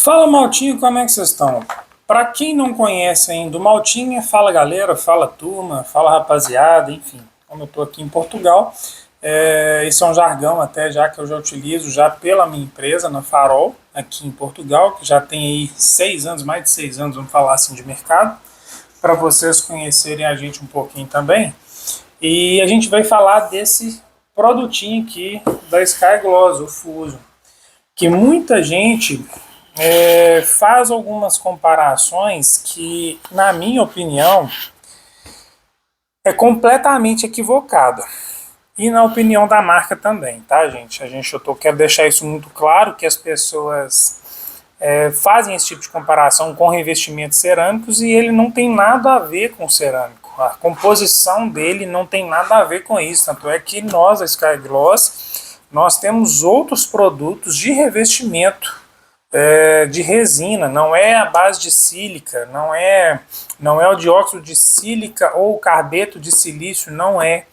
Fala Maltinho, como é que vocês estão? Para quem não conhece ainda o Maltinho, fala galera, fala turma, fala rapaziada, enfim. Como eu estou aqui em Portugal, esse é um jargão até já que eu já utilizo já pela minha empresa, na Farol, aqui em Portugal, que já tem aí 6 anos, mais de 6 anos, vamos falar assim, de mercado, para vocês conhecerem a gente um pouquinho também. E a gente vai falar desse produtinho aqui da Sky Gloss, o Fusion, que muita gente faz algumas comparações que, na minha opinião, é completamente equivocada. E na opinião da marca também, tá, gente? Eu quero deixar isso muito claro, que as pessoas fazem esse tipo de comparação com revestimentos cerâmicos e ele não tem nada a ver com cerâmico. A composição dele não tem nada a ver com isso. Tanto é que nós, a Sky Gloss, nós temos outros produtos de revestimento de resina, não é a base de sílica, não é o dióxido de sílica ou o carbeto de silício, não é.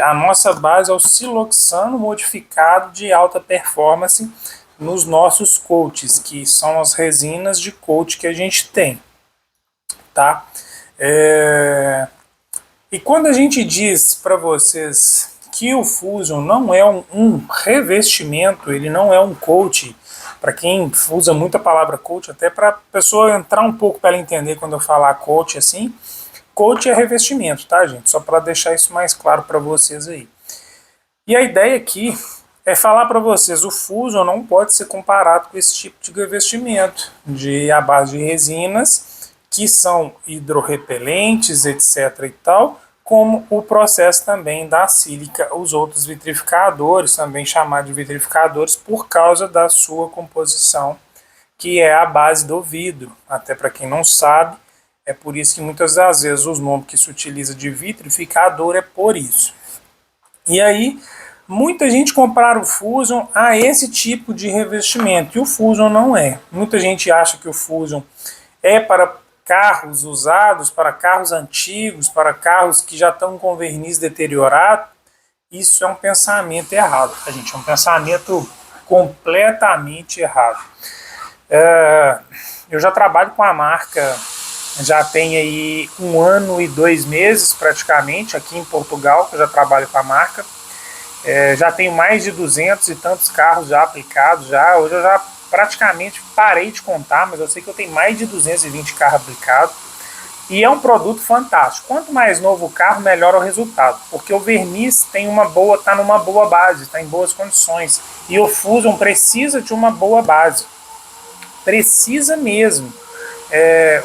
A nossa base é o siloxano modificado de alta performance nos nossos coats, que são as resinas de coat que a gente tem, tá? E quando a gente diz para vocês que o Fusion não é um revestimento, ele não é um coat, para quem usa muito a palavra coach, até para a pessoa entrar um pouco para ela entender quando eu falar coach assim, coach é revestimento, tá, gente? Só para deixar isso mais claro para vocês aí. E a ideia aqui é falar para vocês, o Fusion não pode ser comparado com esse tipo de revestimento à base de resinas, que são hidrorrepelentes, etc. e tal, como o processo também da sílica, os outros vitrificadores, também chamados de vitrificadores, por causa da sua composição, que é a base do vidro. Até para quem não sabe, é por isso que muitas das vezes os nomes que se utiliza de vitrificador é por isso. E aí, muita gente compara o Fusion a esse tipo de revestimento, e o Fusion não é. Muita gente acha que o Fusion é para carros usados, para carros antigos, para carros que já estão com verniz deteriorado. Isso é um pensamento errado, tá, gente? É um pensamento completamente errado. Eu já trabalho com a marca, já tem aí 1 ano e 2 meses praticamente, aqui em Portugal, que eu já trabalho com a marca. Já tenho mais de 200 e tantos carros já aplicados, hoje eu já praticamente parei de contar, mas eu sei que eu tenho mais de 220 carros aplicados, e é um produto fantástico. Quanto mais novo o carro, melhor o resultado, porque o verniz está numa boa base, está em boas condições, e o Fusion precisa de uma boa base, precisa mesmo.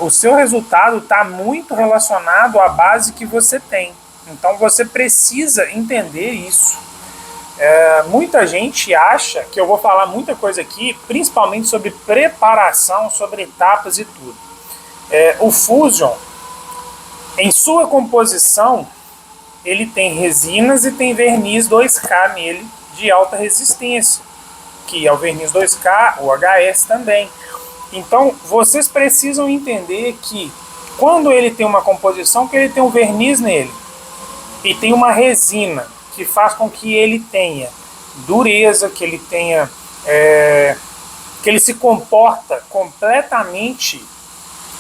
O seu resultado está muito relacionado à base que você tem, então você precisa entender isso. Muita gente acha que eu vou falar muita coisa aqui, principalmente sobre preparação, sobre etapas e tudo. O Fusion, em sua composição, ele tem resinas e tem verniz 2K nele de alta resistência, que é o verniz 2K, o HS também. Então, vocês precisam entender que quando ele tem uma composição, que ele tem um verniz nele e tem uma resina que faz com que ele tenha dureza, que ele tenha que ele se comporta completamente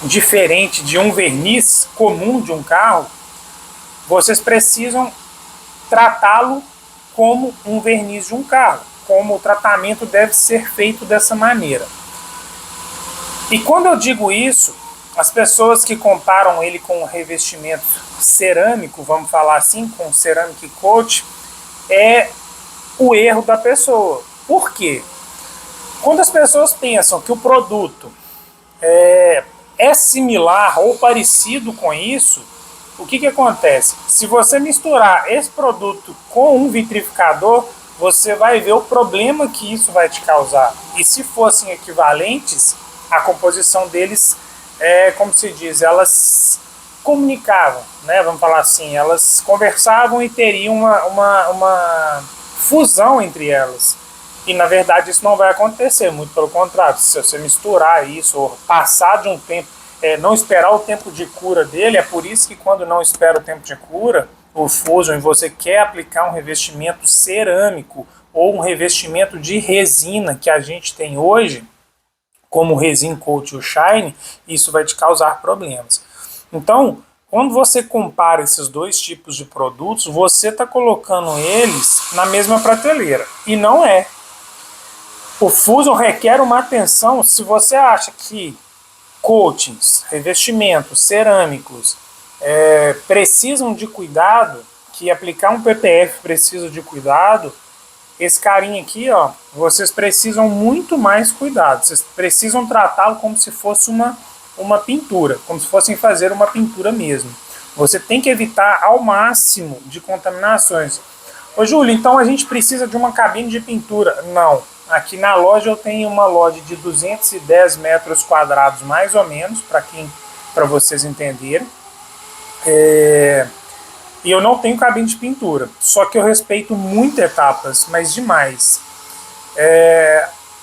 diferente de um verniz comum de um carro, vocês precisam tratá-lo como um verniz de um carro, como o tratamento deve ser feito dessa maneira. E quando eu digo isso, as pessoas que comparam ele com um revestimento cerâmico, vamos falar assim, com ceramic coat, é o erro da pessoa. Por quê? Quando as pessoas pensam que o produto é similar ou parecido com isso, o que acontece? Se você misturar esse produto com um vitrificador, você vai ver o problema que isso vai te causar. E se fossem equivalentes, a composição deles, como se diz, elas comunicavam, né? Vamos falar assim, elas conversavam e teriam uma fusão entre elas. E na verdade isso não vai acontecer, muito pelo contrário. Se você misturar isso ou passar de um tempo, não esperar o tempo de cura dele, é por isso que quando não espera o tempo de cura, o Fusion, e você quer aplicar um revestimento cerâmico ou um revestimento de resina que a gente tem hoje, como o Resin Coat e o Shine, isso vai te causar problemas. Então, quando você compara esses dois tipos de produtos, você está colocando eles na mesma prateleira. E não é. O Fusion requer uma atenção. Se você acha que coatings, revestimentos, cerâmicos precisam de cuidado, que aplicar um PPF precisa de cuidado, esse carinha aqui, ó, vocês precisam muito mais cuidado. Vocês precisam tratá-lo como se fosse uma pintura, como se fossem fazer uma pintura mesmo. Você tem que evitar ao máximo de contaminações. Ô Júlio, então a gente precisa de uma cabine de pintura? Não. Aqui na loja eu tenho uma loja de 210 metros quadrados mais ou menos, para vocês entenderem. E eu não tenho cabine de pintura, só que eu respeito muito etapas, mas demais.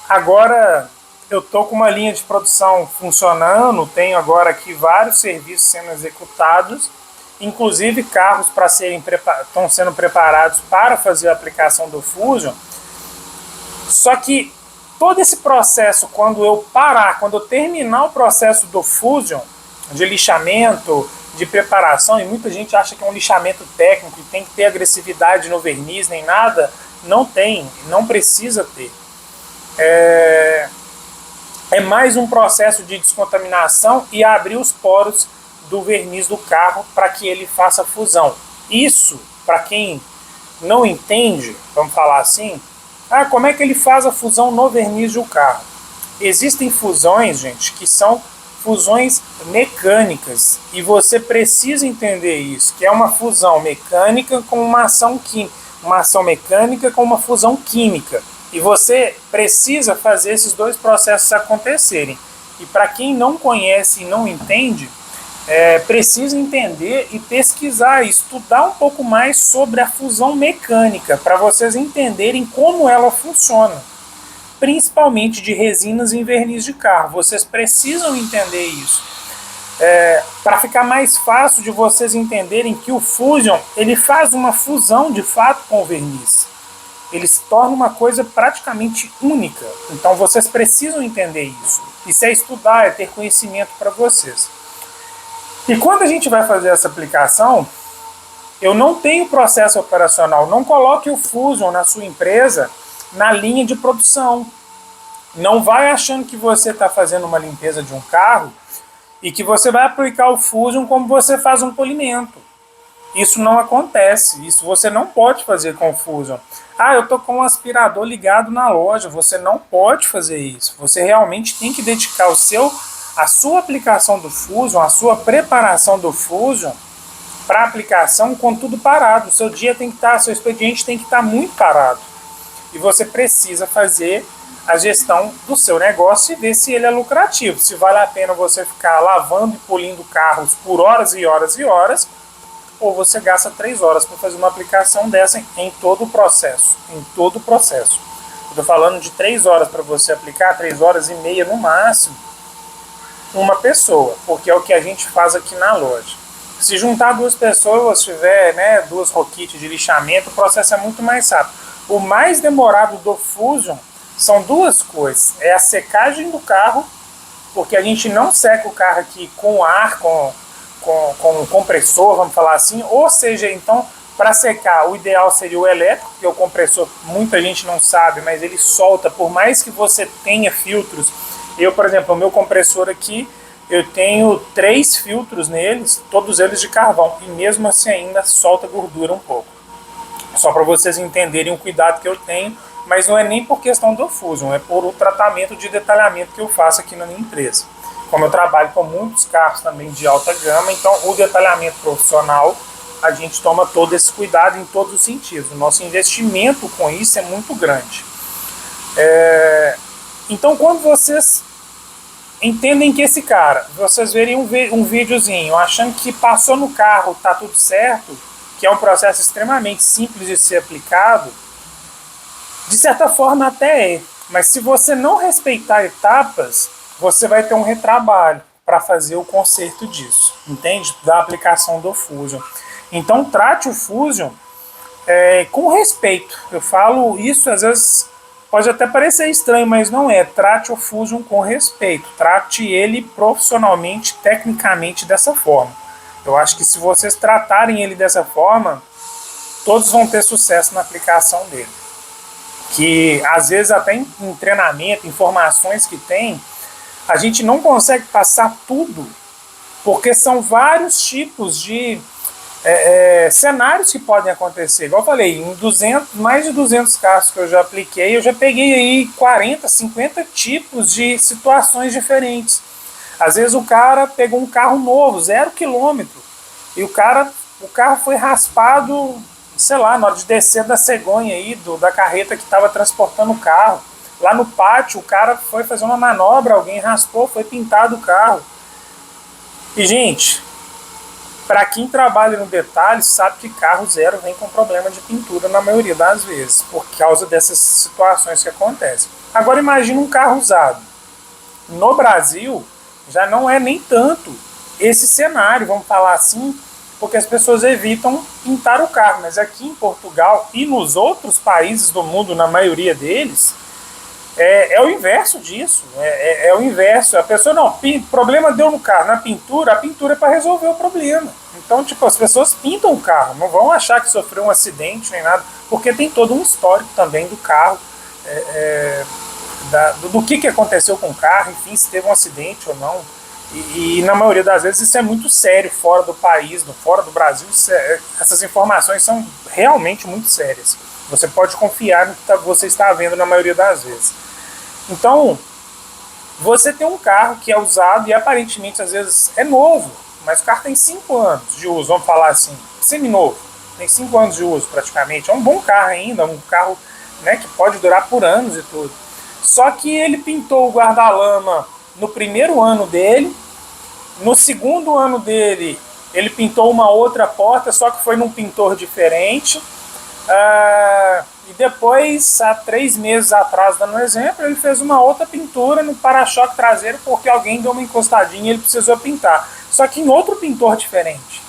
Agora eu estou com uma linha de produção funcionando, tenho agora aqui vários serviços sendo executados, inclusive carros estão sendo preparados para fazer a aplicação do Fusion. Só que todo esse processo, quando eu terminar o processo do Fusion, de lixamento, de preparação, e muita gente acha que é um lixamento técnico e tem que ter agressividade no verniz, nem nada, não tem, não precisa ter. É mais um processo de descontaminação e abrir os poros do verniz do carro para que ele faça fusão. Isso, para quem não entende, vamos falar assim, como é que ele faz a fusão no verniz do carro? Existem fusões, gente, que são fusões mecânicas, e você precisa entender isso, que é uma fusão mecânica com uma ação química, uma ação mecânica com uma fusão química, e você precisa fazer esses dois processos acontecerem. E para quem não conhece e não entende, precisa entender e pesquisar, estudar um pouco mais sobre a fusão mecânica, para vocês entenderem como ela funciona, principalmente de resinas em verniz de carro. Vocês precisam entender isso, para ficar mais fácil de vocês entenderem que o Fusion, ele faz uma fusão de fato com o verniz. Ele se torna uma coisa praticamente única. Então vocês precisam entender isso. Isso é estudar, é ter conhecimento para vocês. E quando a gente vai fazer essa aplicação, eu não tenho processo operacional. Não coloque o Fusion na sua empresa na linha de produção. Não vai achando que você está fazendo uma limpeza de um carro e que você vai aplicar o Fusion como você faz um polimento. Isso não acontece. Isso você não pode fazer com o Fusion. Eu estou com um aspirador ligado na loja. Você não pode fazer isso. Você realmente tem que dedicar a sua aplicação do Fusion, a sua preparação do Fusion para aplicação com tudo parado. O seu dia tem que estar, seu expediente tem que estar muito parado. E você precisa fazer a gestão do seu negócio e ver se ele é lucrativo. Se vale a pena você ficar lavando e polindo carros por horas e horas e horas, ou você gasta 3 horas para fazer uma aplicação dessa em todo o processo. Em todo o processo. Eu estou falando de 3 horas para você aplicar, 3 horas e meia no máximo, uma pessoa, porque é o que a gente faz aqui na loja. Se juntar 2 pessoas, tiver 2 roquites de lixamento, o processo é muito mais rápido. O mais demorado do Fusion são 2 coisas. É a secagem do carro, porque a gente não seca o carro aqui com ar, com um compressor, vamos falar assim. Ou seja, então, para secar, o ideal seria o elétrico, porque o compressor, muita gente não sabe, mas ele solta, por mais que você tenha filtros. Eu, por exemplo, o meu compressor aqui, eu tenho 3 filtros neles, todos eles de carvão, e mesmo assim ainda solta gordura um pouco. Só para vocês entenderem o cuidado que eu tenho, mas não é nem por questão do Fusion, é por o tratamento de detalhamento que eu faço aqui na minha empresa. Como eu trabalho com muitos carros também de alta gama, então o detalhamento profissional, a gente toma todo esse cuidado em todos os sentidos. O nosso investimento com isso é muito grande. Então, quando vocês entendem que esse cara, vocês verem um videozinho achando que passou no carro, tá tudo certo, que é um processo extremamente simples de ser aplicado, de certa forma até é, mas se você não respeitar etapas, você vai ter um retrabalho para fazer o conserto disso, entende? Da aplicação do Fusion. Então trate o Fusion com respeito. Eu falo isso às vezes Pode até parecer estranho, mas não é. Trate o Fusion com respeito. Trate ele profissionalmente, tecnicamente dessa forma. Eu acho que se vocês tratarem ele dessa forma, todos vão ter sucesso na aplicação dele. Que às vezes até em treinamento, informações que tem, a gente não consegue passar tudo, porque são vários tipos de cenários que podem acontecer. Igual eu falei, em mais de 200 casos que eu já apliquei, eu já peguei aí 40, 50 tipos de situações diferentes. Às vezes o cara pegou um carro novo, 0 quilômetro, e o carro foi raspado, sei lá, na hora de descer da cegonha aí, da carreta que estava transportando o carro. Lá no pátio, o cara foi fazer uma manobra, alguém raspou, foi pintado o carro. E, gente, para quem trabalha no detalhe, sabe que carro zero vem com problema de pintura na maioria das vezes, por causa dessas situações que acontecem. Agora imagine um carro usado. No Brasil, já não é nem tanto esse cenário, vamos falar assim, porque as pessoas evitam pintar o carro. Mas aqui em Portugal e nos outros países do mundo, na maioria deles, é o inverso disso. É o inverso. A pessoa, não, problema deu no carro, na pintura, a pintura é para resolver o problema. Então, tipo, as pessoas pintam o carro, não vão achar que sofreu um acidente nem nada, porque tem todo um histórico também do carro, do que aconteceu com o carro, enfim, se teve um acidente ou não. E na maioria das vezes isso é muito sério fora do país, fora do Brasil. Essas informações são realmente muito sérias. Você pode confiar no que você está vendo na maioria das vezes. Então, você tem um carro que é usado e aparentemente às vezes é novo, mas o carro tem 5 anos de uso, vamos falar assim, seminovo, tem 5 anos de uso praticamente. É um bom carro ainda, um carro, né, que pode durar por anos e tudo. Só que ele pintou o guarda-lama no primeiro ano dele, no segundo ano dele ele pintou uma outra porta, só que foi num pintor diferente. E depois, há 3 meses atrás, dando um exemplo, ele fez uma outra pintura no para-choque traseiro porque alguém deu uma encostadinha e ele precisou pintar. Só que em outro pintor diferente.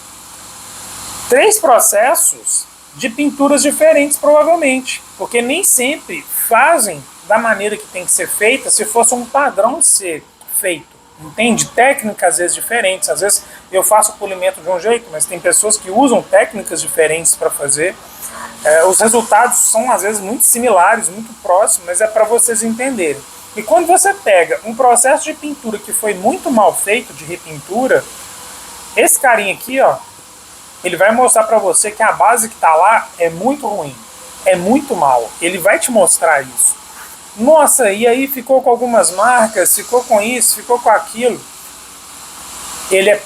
3 processos de pinturas diferentes, provavelmente. Porque nem sempre fazem da maneira que tem que ser feita se fosse um padrão de ser feito. Entende? Técnicas às vezes diferentes. Às vezes eu faço o polimento de um jeito, mas tem pessoas que usam técnicas diferentes para fazer. Os resultados são às vezes muito similares, muito próximos, mas é para vocês entenderem. E quando você pega um processo de pintura que foi muito mal feito, de repintura, esse carinha aqui, ó, ele vai mostrar para você que a base que está lá é muito ruim, é muito mal. Ele vai te mostrar isso. Nossa, e aí ficou com algumas marcas, ficou com isso, ficou com aquilo. Ele é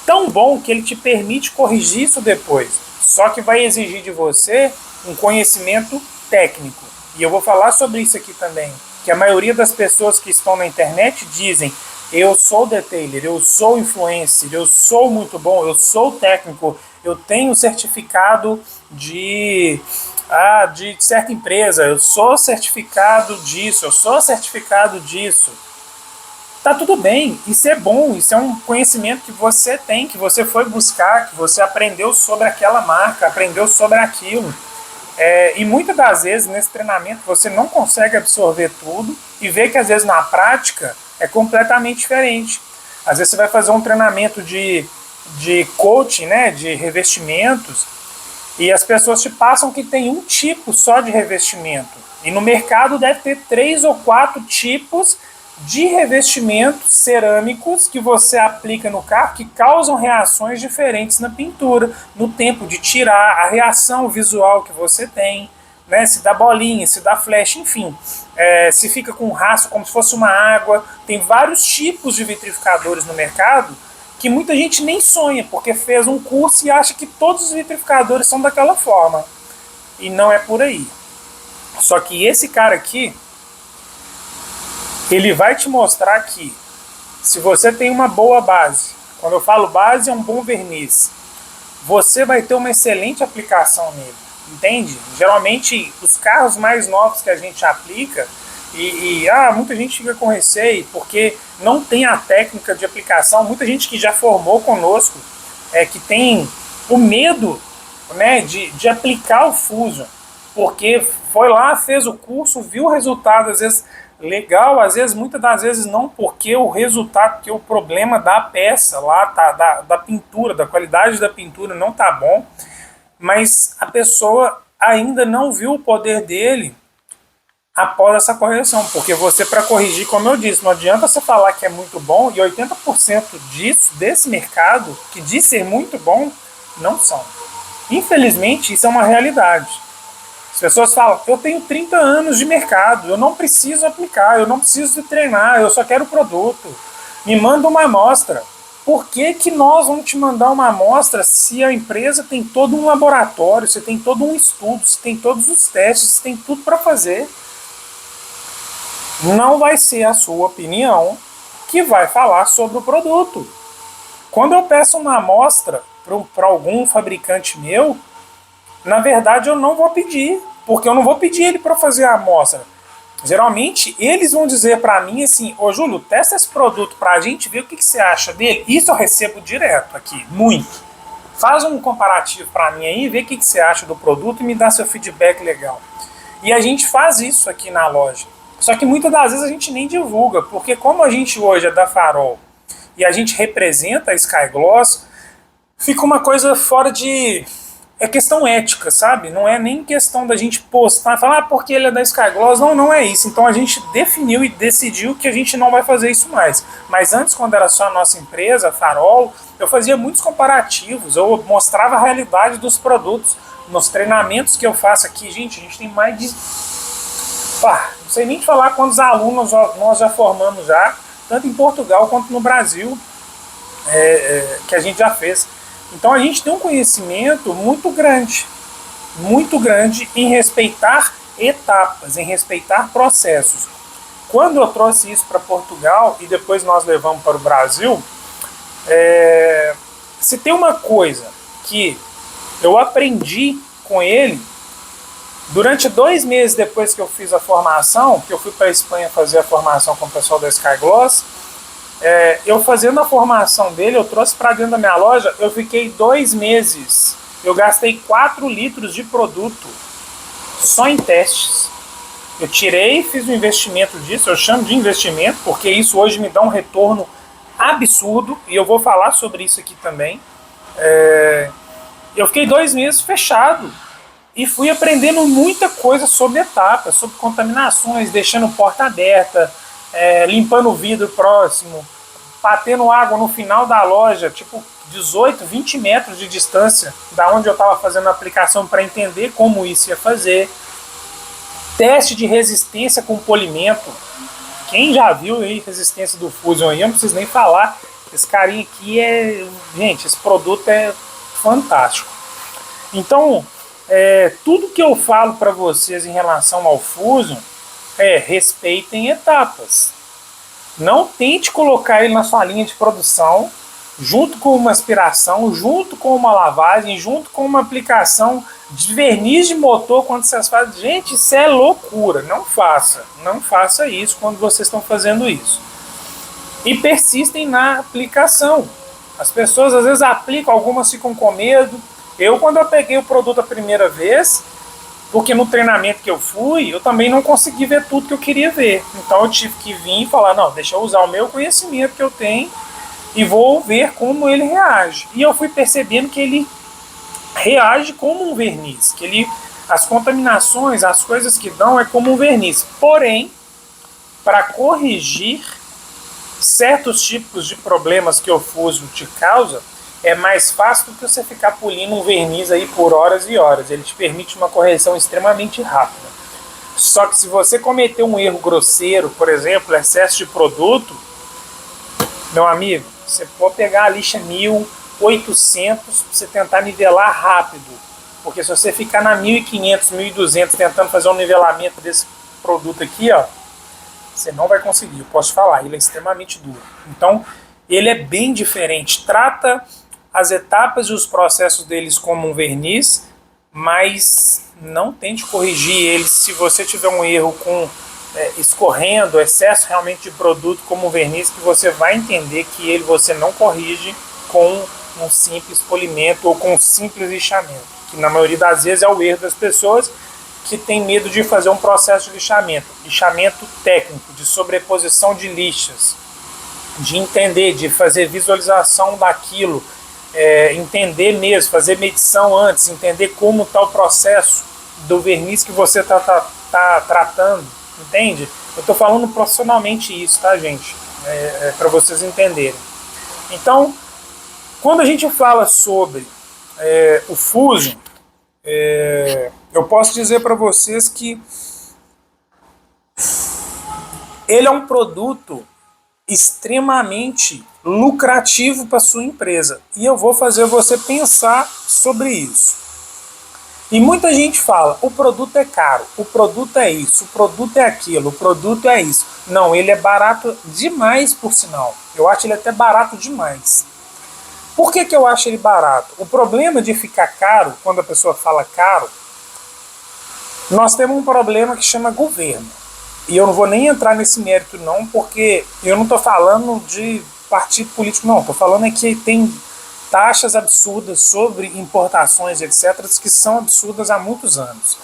tão bom que ele te permite corrigir isso depois. Só que vai exigir de você um conhecimento técnico. E eu vou falar sobre isso aqui também. Que a maioria das pessoas que estão na internet dizem: eu sou detailer, eu sou influencer, eu sou muito bom, eu sou técnico, eu tenho certificado de certa empresa, eu sou certificado disso, eu sou certificado disso. Tá tudo bem, isso é bom, isso é um conhecimento que você tem, que você foi buscar, que você aprendeu sobre aquela marca, aprendeu sobre aquilo. E muitas das vezes nesse treinamento você não consegue absorver tudo e vê que às vezes na prática é completamente diferente. Às vezes você vai fazer um treinamento de coaching, né, de revestimentos, e as pessoas te passam que tem um tipo só de revestimento. E no mercado deve ter 3 ou 4 tipos de revestimentos cerâmicos que você aplica no carro que causam reações diferentes na pintura, no tempo de tirar, a reação visual que você tem, né? Se dá bolinha, se dá flash, enfim, se fica com rastro como se fosse uma água. Tem vários tipos de vitrificadores no mercado que muita gente nem sonha, porque fez um curso e acha que todos os vitrificadores são daquela forma. E não é por aí. Só que esse cara aqui, ele vai te mostrar que se você tem uma boa base, quando eu falo base é um bom verniz, você vai ter uma excelente aplicação nele, entende? Geralmente os carros mais novos que a gente aplica, muita gente fica com receio porque não tem a técnica de aplicação. Muita gente que já formou conosco, que tem o medo, né, de aplicar o Fusion. porque foi lá, fez o curso, viu o resultado, às vezes legal, às vezes, muitas das vezes não, porque o resultado, porque o problema da peça lá, da pintura, da qualidade da pintura não tá bom, mas a pessoa ainda não viu o poder dele após essa correção, porque você, para corrigir, como eu disse, não adianta você falar que é muito bom, e 80% disso, desse mercado, que diz ser muito bom, não são. Infelizmente, isso é uma realidade. As pessoas falam, eu tenho 30 anos de mercado, eu não preciso aplicar, eu não preciso treinar, eu só quero o produto. Me manda uma amostra. Por que que nós vamos te mandar uma amostra se a empresa tem todo um laboratório, você tem todo um estudo, você tem todos os testes, você tem tudo para fazer? Não vai ser a sua opinião que vai falar sobre o produto. Quando eu peço uma amostra para algum fabricante meu, na verdade eu não vou pedir, porque eu não vou pedir ele para fazer a amostra. Geralmente eles vão dizer para mim assim, ô Júlio, testa esse produto para a gente ver o que você acha dele. Isso eu recebo direto aqui, muito. Faz um comparativo para mim aí, vê o que você acha do produto e me dá seu feedback legal. E a gente faz isso aqui na loja. Só que muitas das vezes a gente nem divulga, porque como a gente hoje é da Farol e a gente representa a Sky Gloss, fica uma coisa fora de... É questão ética, sabe? Não é nem questão da gente postar, falar porque ele é da Sky Gloss, não é isso. Então a gente definiu e decidiu que a gente não vai fazer isso mais. Mas antes, quando era só a nossa empresa, a Farol, eu fazia muitos comparativos, eu mostrava a realidade dos produtos. Nos treinamentos que eu faço aqui, gente, a gente tem mais de... não sei nem te falar quantos alunos nós já formamos já, tanto em Portugal quanto no Brasil, que a gente já fez. Então a gente tem um conhecimento muito grande em respeitar etapas, em respeitar processos. Quando eu trouxe isso para Portugal e depois nós levamos para o Brasil, se tem uma coisa que eu aprendi com ele, durante 2 meses depois que eu fiz a formação, que eu fui para a Espanha fazer a formação com o pessoal da Sky Gloss, eu fazendo a formação dele, eu trouxe para dentro da minha loja, eu fiquei 2 meses, eu gastei 4 litros de produto só em testes. Eu tirei, fiz um investimento disso, eu chamo de investimento, porque isso hoje me dá um retorno absurdo, e eu vou falar sobre isso aqui também. Eu fiquei 2 meses fechado, e fui aprendendo muita coisa sobre etapas, sobre contaminações, deixando porta aberta, limpando o vidro próximo, batendo água no final da loja, tipo 18, 20 metros de distância da onde eu estava fazendo a aplicação para entender como isso ia fazer. Teste de resistência com polimento. Quem já viu aí resistência do Fusion aí, eu não preciso nem falar. Esse carinha aqui gente, esse produto é fantástico. Então, tudo que eu falo para vocês em relação ao Fusion respeitem etapas. Não tente colocar ele na sua linha de produção junto com uma aspiração, junto com uma lavagem, junto com uma aplicação de verniz de motor quando vocês fazem. Gente, isso é loucura. Não faça isso quando vocês estão fazendo isso. E persistem na aplicação. As pessoas às vezes aplicam, algumas ficam com medo. Quando eu peguei o produto a primeira vez, porque no treinamento que eu fui, eu também não consegui ver tudo que eu queria ver. Então eu tive que vir e falar, não, deixa eu usar o meu conhecimento que eu tenho e vou ver como ele reage. E eu fui percebendo que ele reage como um verniz, que as contaminações, as coisas que dão é como um verniz. Porém, para corrigir certos tipos de problemas que o Fusion te causa, é mais fácil do que você ficar polindo um verniz aí por horas e horas. Ele te permite uma correção extremamente rápida. Só que se você cometer um erro grosseiro, por exemplo, excesso de produto, meu amigo, você pode pegar a lixa 1800 para você tentar nivelar rápido. Porque se você ficar na 1500, 1200 tentando fazer um nivelamento desse produto aqui, ó, você não vai conseguir. Eu posso falar, ele é extremamente duro. Então, ele é bem diferente. Trata as etapas e os processos deles como um verniz, mas não tente corrigir eles se você tiver um erro com escorrendo, excesso realmente de produto como um verniz, que você vai entender que você não corrige com um simples polimento ou com um simples lixamento, que na maioria das vezes é o erro das pessoas, que tem medo de fazer um processo de lixamento técnico, de sobreposição de lixas, de entender, de fazer visualização daquilo, entender mesmo, fazer medição antes, entender como está o processo do verniz que você está tratando, entende? Eu estou falando profissionalmente isso, tá, gente? Para vocês entenderem. Então, quando a gente fala sobre o Fusion, eu posso dizer para vocês que ele é um produto extremamente lucrativo para sua empresa. E eu vou fazer você pensar sobre isso. E muita gente fala, o produto é caro, o produto é isso, o produto é aquilo, o produto é isso. Não, ele é barato demais, por sinal. Eu acho ele até barato demais. Por que eu acho ele barato? O problema de ficar caro, quando a pessoa fala caro, nós temos um problema que chama governo. E eu não vou nem entrar nesse mérito não, porque eu não estou falando de partido político, não. Estou falando que tem taxas absurdas sobre importações, etc., que são absurdas há muitos anos.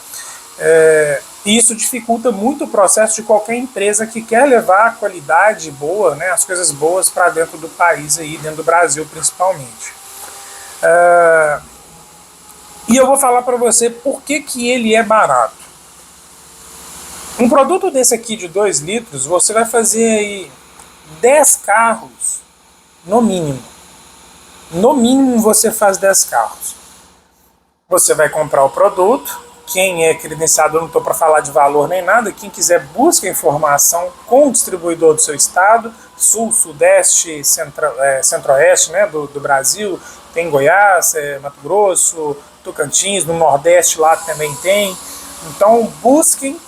E isso dificulta muito o processo de qualquer empresa que quer levar a qualidade boa, né, as coisas boas para dentro do país, aí, dentro do Brasil principalmente. E eu vou falar para você por que ele é barato. Um produto desse aqui de 2 litros, você vai fazer aí 10 carros, no mínimo. No mínimo você faz 10 carros. Você vai comprar o produto. Quem é credenciado, eu não estou para falar de valor nem nada. Quem quiser, busca informação com o distribuidor do seu estado, sul, sudeste, centro-oeste, né, do Brasil. Tem Goiás, Mato Grosso, Tocantins, no nordeste lá também tem. Então busquem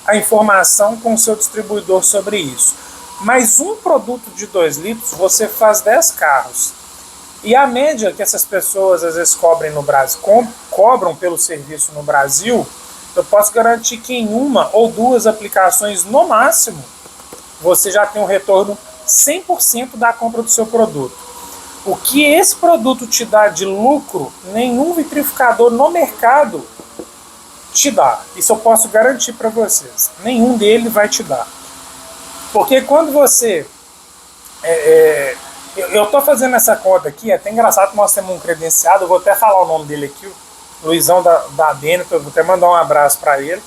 a informação com o seu distribuidor sobre isso. Mas um produto de 2 litros, você faz 10 carros. E a média que essas pessoas às vezes cobrem no Brasil, cobram pelo serviço no Brasil, eu posso garantir que em 1 ou 2 aplicações no máximo, você já tem um retorno 100% da compra do seu produto. O que esse produto te dá de lucro, nenhum vitrificador no mercado te dá. Isso eu posso garantir para vocês. Nenhum deles vai te dar. Porque quando você... eu estou fazendo essa conta aqui, é até engraçado que nós temos um credenciado, eu vou até falar o nome dele aqui, o Luizão da Denito, eu vou até mandar um abraço para ele.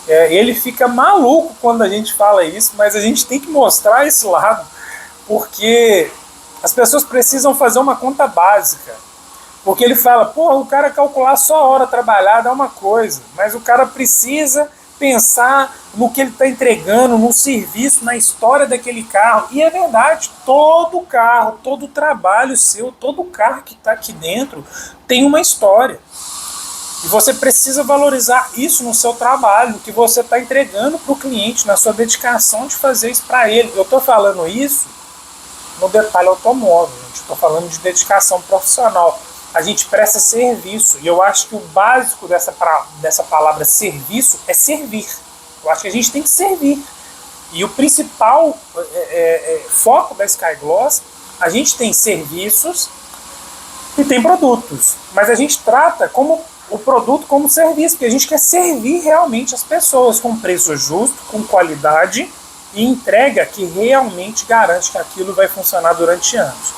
Ele fica maluco quando a gente fala isso, mas a gente tem que mostrar esse lado, porque as pessoas precisam fazer uma conta básica. Porque ele fala, porra, o cara calcular só a hora trabalhada é uma coisa, mas o cara precisa pensar no que ele está entregando, no serviço, na história daquele carro. E é verdade, todo carro, todo trabalho seu, todo carro que está aqui dentro tem uma história. E você precisa valorizar isso no seu trabalho, que você está entregando para o cliente, na sua dedicação de fazer isso para ele. Eu estou falando isso no detalhe automóvel, gente. Estou falando de dedicação profissional. A gente presta serviço, e eu acho que o básico dessa palavra serviço é servir. Eu acho que a gente tem que servir. E o principal foco da Skygloss, a gente tem serviços e tem produtos. Mas a gente trata como o produto como serviço, porque a gente quer servir realmente as pessoas com preço justo, com qualidade e entrega que realmente garante que aquilo vai funcionar durante anos.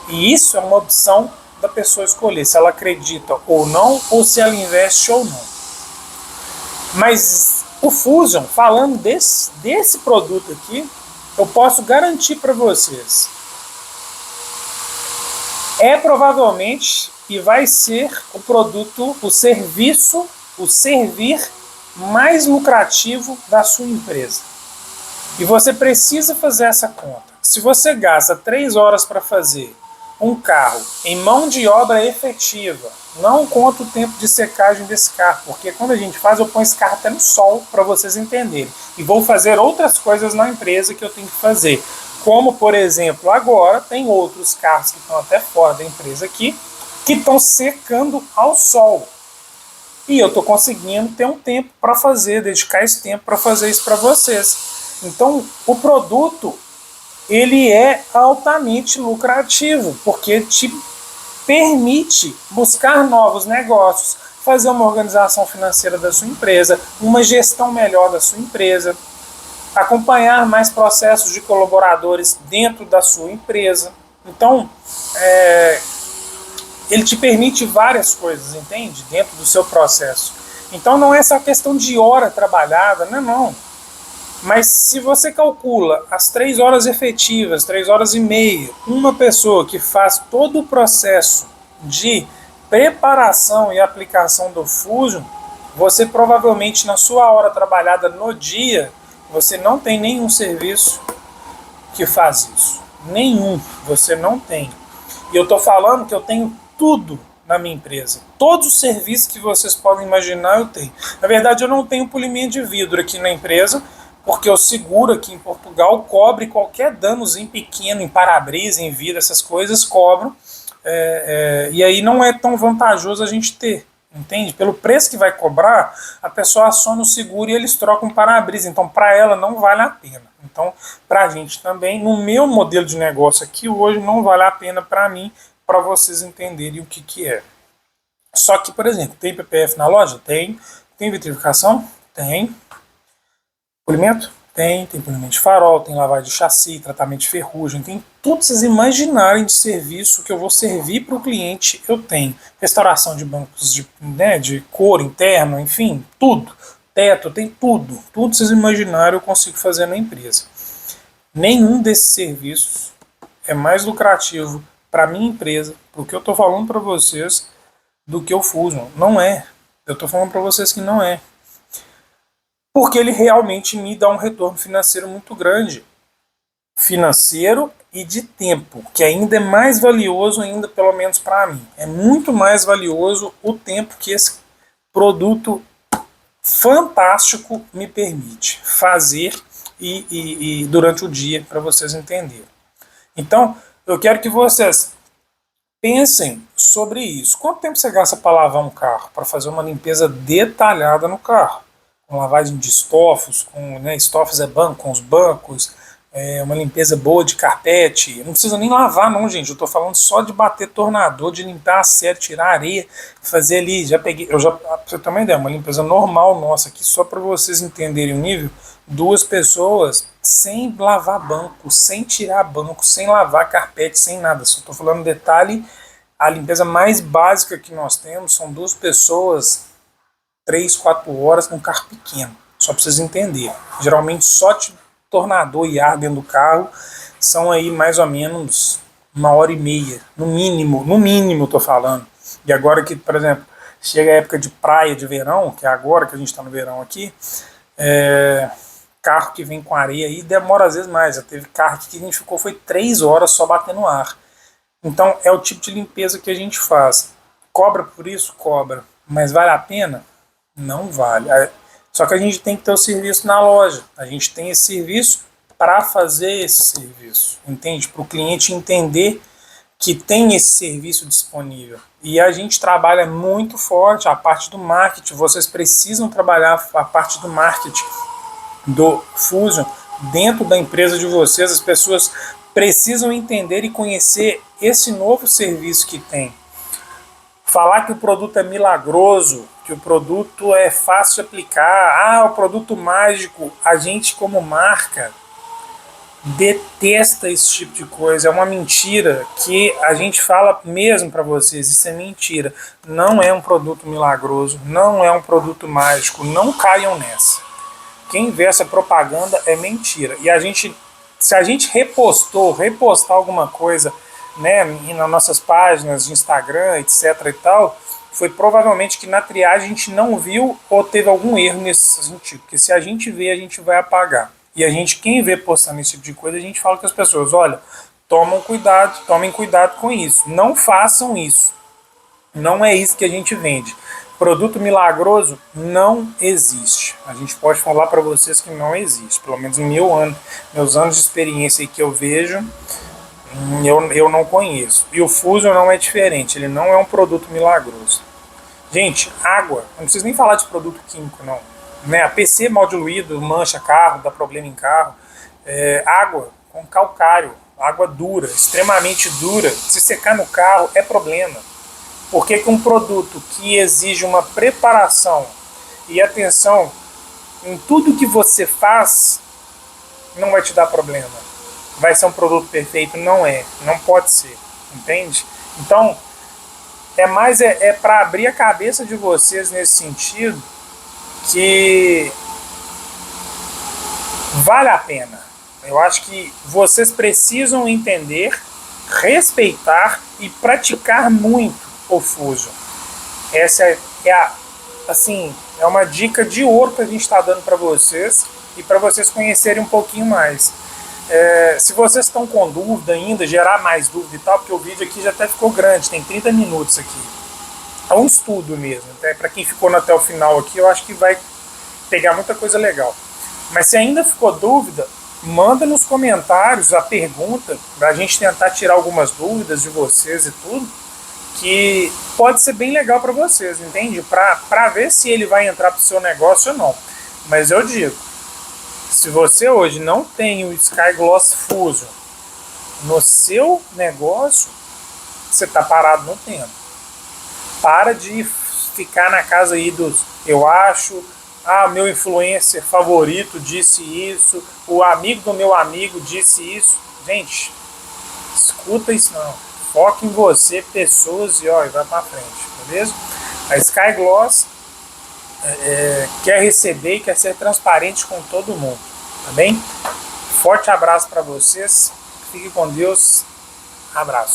E isso é uma opção da pessoa escolher se ela acredita ou não, ou se ela investe ou não. Mas o Fusion, falando desse produto aqui, eu posso garantir para vocês, provavelmente e vai ser o produto, o serviço, o servir mais lucrativo da sua empresa. E você precisa fazer essa conta. Se você gasta 3 horas para fazer um carro em mão de obra efetiva, não conta o tempo de secagem desse carro, porque quando a gente faz, eu ponho esse carro até no sol para vocês entenderem. E vou fazer outras coisas na empresa que eu tenho que fazer. Como, por exemplo, agora tem outros carros que estão até fora da empresa aqui, que estão secando ao sol. E eu estou conseguindo ter um tempo para fazer, dedicar esse tempo para fazer isso para vocês. Então, o produto, ele é altamente lucrativo, porque te permite buscar novos negócios, fazer uma organização financeira da sua empresa, uma gestão melhor da sua empresa, acompanhar mais processos de colaboradores dentro da sua empresa. Então, ele te permite várias coisas, entende? Dentro do seu processo. Então não é só questão de hora trabalhada, não. Mas se você calcula as 3 horas efetivas, 3 horas e meia, uma pessoa que faz todo o processo de preparação e aplicação do Fusion, você provavelmente na sua hora trabalhada no dia, você não tem nenhum serviço que faz isso. Nenhum, você não tem. E eu estou falando que eu tenho tudo na minha empresa. Todos os serviços que vocês podem imaginar eu tenho. Na verdade eu não tenho polimento de vidro aqui na empresa, porque o seguro aqui em Portugal cobre qualquer danozinho pequeno em para-brisa, em vidro, essas coisas cobram. E aí não é tão vantajoso a gente ter, entende? Pelo preço que vai cobrar, a pessoa aciona o seguro e eles trocam para-brisa. Então para ela não vale a pena. Então para a gente também, no meu modelo de negócio aqui hoje, não vale a pena para mim, para vocês entenderem o que é. Só que, por exemplo, tem PPF na loja? Tem. Tem vitrificação? Tem. Polimento? Tem polimento de farol, tem lavagem de chassi, tratamento de ferrugem, tem tudo vocês imaginarem de serviço que eu vou servir para o cliente, eu tenho. Restauração de bancos de couro interno, enfim, tudo. Teto, tem tudo. Tudo vocês imaginarem eu consigo fazer na empresa. Nenhum desses serviços é mais lucrativo para a minha empresa, porque eu estou falando para vocês, do que o Fusion. Não é. Eu estou falando para vocês que não é. Porque ele realmente me dá um retorno financeiro muito grande. Financeiro e de tempo, que ainda é mais valioso ainda, pelo menos para mim. É muito mais valioso o tempo que esse produto fantástico me permite fazer e durante o dia, para vocês entenderem. Então, eu quero que vocês pensem sobre isso. Quanto tempo você gasta para lavar um carro, para fazer uma limpeza detalhada no carro? Com lavagem de estofos, estofos com os bancos, uma limpeza boa de carpete. Não precisa nem lavar não, gente. Eu estou falando só de bater tornador, de limpar a série, tirar a areia, fazer ali. Pra você ter uma ideia, uma limpeza normal nossa aqui, só para vocês entenderem o nível. 2 pessoas sem lavar banco, sem tirar banco, sem lavar carpete, sem nada. Só estou falando detalhe, a limpeza mais básica que nós temos são 2 pessoas, 3, 4 horas num carro pequeno, só para vocês entenderem. Geralmente só de tornador e ar dentro do carro são aí mais ou menos 1h30, no mínimo tô falando. E agora que, por exemplo, chega a época de praia, de verão, que é agora que a gente está no verão aqui, carro que vem com areia aí demora às vezes mais. Já teve carro que a gente foi 3 horas só batendo ar. Então é o tipo de limpeza que a gente faz. Cobra por isso? Cobra. Mas vale a pena? Não vale. Só que a gente tem que ter o serviço na loja. A gente tem esse serviço para fazer esse serviço. Entende? Para o cliente entender que tem esse serviço disponível. E a gente trabalha muito forte a parte do marketing. Vocês precisam trabalhar a parte do marketing do Fusion dentro da empresa de vocês. As pessoas precisam entender e conhecer esse novo serviço que tem. Falar que o produto é milagroso, que o produto é fácil de aplicar, o produto mágico, a gente como marca detesta esse tipo de coisa, é uma mentira que a gente fala mesmo para vocês, isso é mentira. Não é um produto milagroso, não é um produto mágico, não caiam nessa. Quem vê essa propaganda é mentira. E se a gente repostar alguma coisa, nas nossas páginas de Instagram, etc e tal, foi provavelmente que na triagem a gente não viu ou teve algum erro nesse sentido, porque se a gente vê, a gente vai apagar. E quem vê postando esse tipo de coisa, a gente fala com as pessoas, olha, tomem cuidado com isso, não façam isso, não é isso que a gente vende. Produto milagroso não existe. A gente pode falar para vocês que não existe, pelo menos no meus anos de experiência aí que eu vejo, eu não conheço. E o Fusion não é diferente, ele não é um produto milagroso. Gente, água, não preciso nem falar de produto químico, não. A PC mal diluído, mancha carro, dá problema em carro. Água com calcário, água dura, extremamente dura. Se secar no carro é problema. Por que que um produto que exige uma preparação e atenção em tudo que você faz não vai te dar problema? Vai ser um produto perfeito? Não é, não pode ser, entende? Então, é para abrir a cabeça de vocês nesse sentido, que vale a pena. Eu acho que vocês precisam entender, respeitar e praticar muito o Fusion. Essa é uma dica de ouro que a gente está dando para vocês e para vocês conhecerem um pouquinho mais. Se vocês estão com dúvida ainda, gerar mais dúvida e tal, porque o vídeo aqui já até ficou grande, tem 30 minutos aqui. É um estudo mesmo, para quem ficou até o final aqui, eu acho que vai pegar muita coisa legal. Mas se ainda ficou dúvida, manda nos comentários a pergunta, para a gente tentar tirar algumas dúvidas de vocês e tudo, que pode ser bem legal para vocês, entende? Para ver se ele vai entrar para o seu negócio ou não. Mas eu digo, se você hoje não tem o SkyGloss Fusion no seu negócio, você está parado no tempo. Para de ficar na casa aí dos eu acho, meu influencer favorito disse isso, o amigo do meu amigo disse isso. Gente, escuta isso não. Foca em você, pessoas e vai para frente, beleza? A SkyGloss quer receber e quer ser transparente com todo mundo, tá bem? Forte abraço para vocês, fique com Deus, abraço.